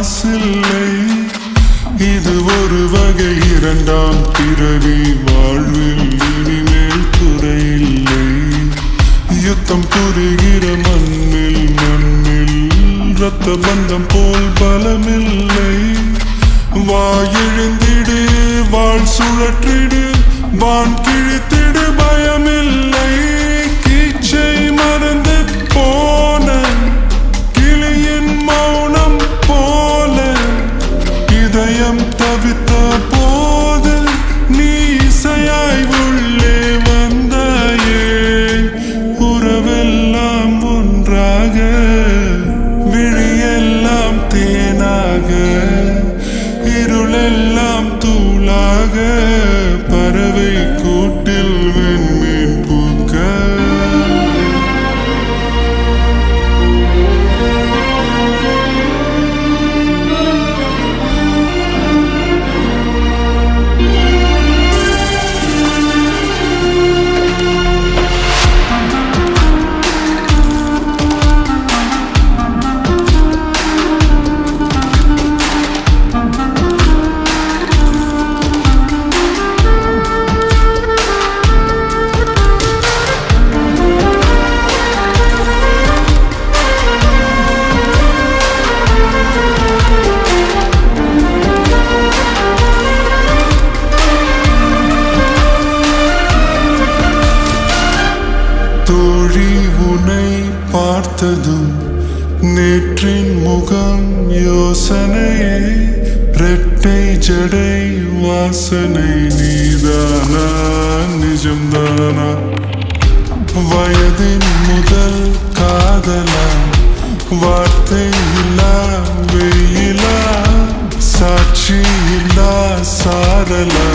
மாசில்லை. இது ஒரு வகை இரண்டாம் பிறவி. வாழ்வில் இனிமேல் குறையில்லை. யுத்தம் புரிகிற மண்ணில் இரத்த பந்தம் போல் பலமில்லை. வாயெழுந்திடு, வாழ் சுழற்றிடு, வான் கிழித்திடு, பயமில்லை. கீச்சை மறந்து போன கிளியின் மௌனம் போல இதயம் தவித்த போது நீ இசையாய் உள்ளே வந்தாயே. உறவெல்லாம் ஒன்றாக, விழியெல்லாம் தேனாக, இருளெல்லாம் தூளாக, பறவை கூட்டில் வெண்மீன் பூக்க. தோழி உன்னை பார்த்ததும் நேற்றின் முகம் யோசனையே. இரட்டை ஜடை வாசனை நீதானா, நிஜம்தானா? வயதின் முதல் காதலா, வார்த்தை இல்லா வெயிலா, சாட்சி இல்லா சாரலா,